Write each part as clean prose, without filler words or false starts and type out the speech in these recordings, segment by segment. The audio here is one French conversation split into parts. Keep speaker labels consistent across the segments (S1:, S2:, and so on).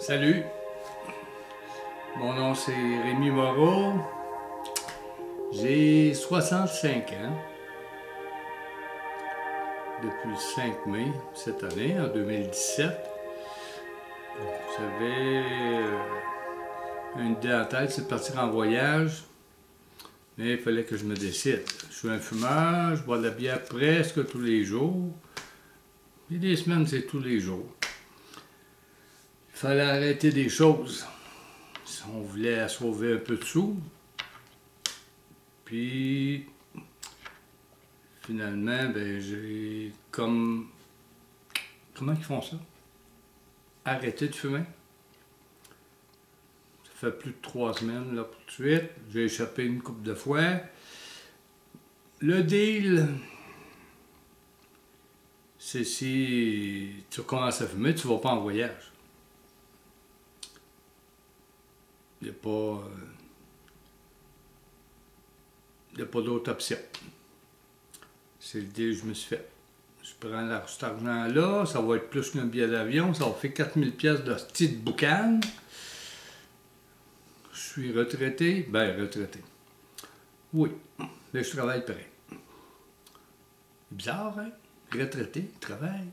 S1: Salut, mon nom c'est Rémi Moreau, j'ai 65 ans. Depuis le 5 mai cette année, en 2017. J'avais une idée en tête, c'est de partir en voyage, mais il fallait que je me décide. Je suis un fumeur, je bois de la bière presque tous les jours, et des semaines c'est tous les jours. Il fallait arrêter des choses si on voulait sauver un peu de sous. Puis finalement, ben, j'ai comme... Comment ils font ça? Arrêter de fumer. Ça fait plus de 3 semaines, là, pour tout de suite. J'ai échappé une couple de fois. Le deal, c'est si tu commences à fumer, tu ne vas pas en voyage. Il n'y a pas d'autre option. C'est le deal que je me suis fait. Je prends cet argent-là, ça va être plus qu'un billet d'avion, ça va faire 4000 pièces de petite boucane. Je suis retraité, ben retraité. Oui, mais je travaille pareil. Bizarre, hein? Retraité, travaille.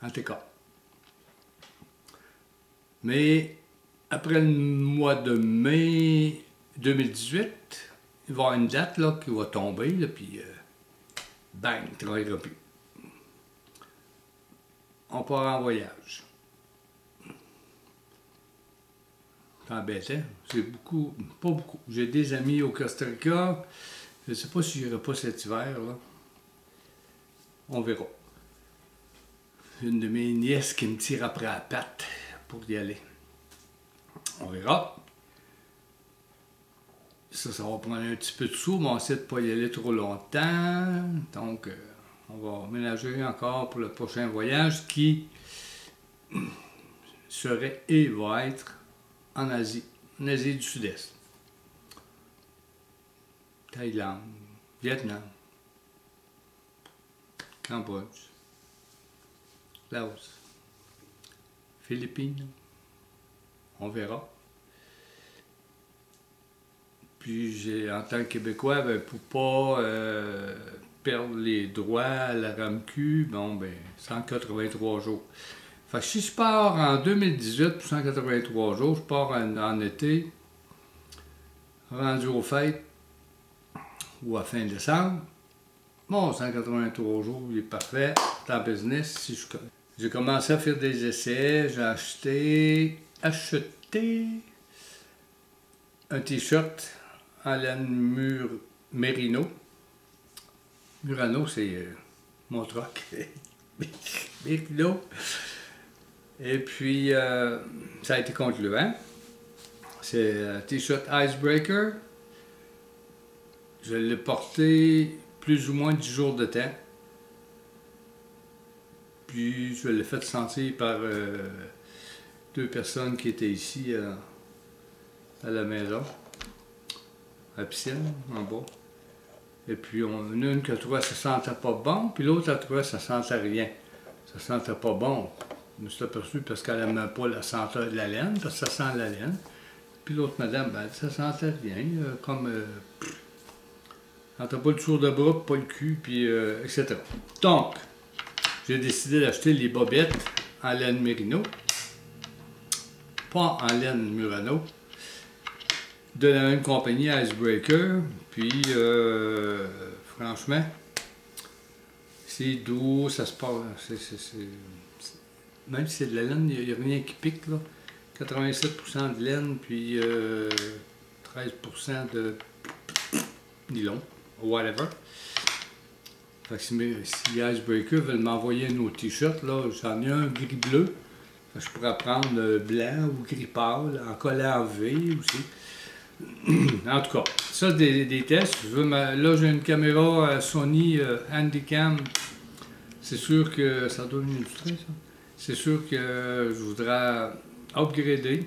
S1: En tout cas. Mais après le mois de mai 2018, il va y avoir une date là, qui va tomber, là, puis bang, il ne travaillera plus. On part en voyage. C'est embêtant. J'ai beaucoup, pas beaucoup. J'ai des amis au Costa Rica. Je ne sais pas si j'irai pas cet hiver, là. On verra. Une de mes nièces qui me tire après la patte pour y aller. On verra. Ça va prendre un petit peu de sous, mais on essaie de ne pas y aller trop longtemps. Donc, on va ménager encore pour le prochain voyage qui serait et va être en Asie du Sud-Est. Thaïlande, Vietnam, Cambodge, Laos, Philippines, on verra. Puis, en tant que Québécois, ben, pour pas perdre les droits à la RAMQ, bon, ben, 183 jours. Fait que si je pars en 2018 pour 183 jours, je pars en été, rendu aux fêtes, ou à fin décembre, bon, 183 jours, il est parfait, c'est en business. Si j'ai commencé à faire des essais, j'ai acheté un t-shirt en laine Merino. Murano, c'est mon troc. Merino. Et puis, ça a été concluant. C'est un t-shirt Icebreaker. Je l'ai porté plus ou moins 10 jours de temps. Puis, je l'ai fait sentir par 2 personnes qui étaient ici à la maison, à la piscine, en bas. Et puis, une qui a trouvé que ça sentait pas bon, puis l'autre a trouvé que ça sentait rien. Ça sentait pas bon. Je me suis aperçu parce qu'elle n'aimait pas la senteur de la laine, parce que ça sent la laine. Puis l'autre madame, ben, ça sentait rien, comme... quand t'as pas le tour de bras, pas le cul, puis etc. Donc, j'ai décidé d'acheter les bobettes en laine Merino, pas en laine Murano, de la même compagnie Icebreaker, puis franchement, c'est doux, ça se passe, même si c'est de la laine, il n'y a rien qui pique, là. 87% de laine, puis 13% de nylon, whatever. Fait que si Icebreaker veulent m'envoyer un autre t-shirt, là, j'en ai un gris-bleu. Je pourrais prendre blanc ou gris pâle, en collant en V aussi. En tout cas, ça, des tests. Là, j'ai une caméra Sony Handycam. C'est sûr que ça doit m'illustrer, ça. C'est sûr que je voudrais upgrader.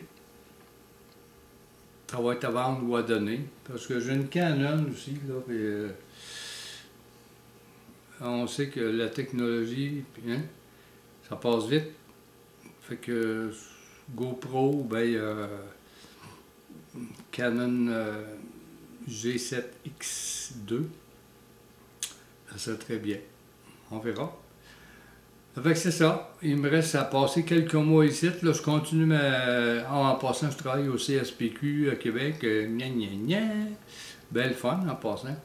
S1: Ça va être à vendre ou à donner. Parce que j'ai une Canon aussi, là. Et, on sait que la technologie, hein, ça passe vite. Fait que GoPro, ben, Canon G7X2. Ça serait très bien. On verra. Fait que c'est ça. Il me reste à passer quelques mois ici. Là, je continue en passant, je travaille au CSPQ à Québec. Gna gna gna. Belle fun en passant.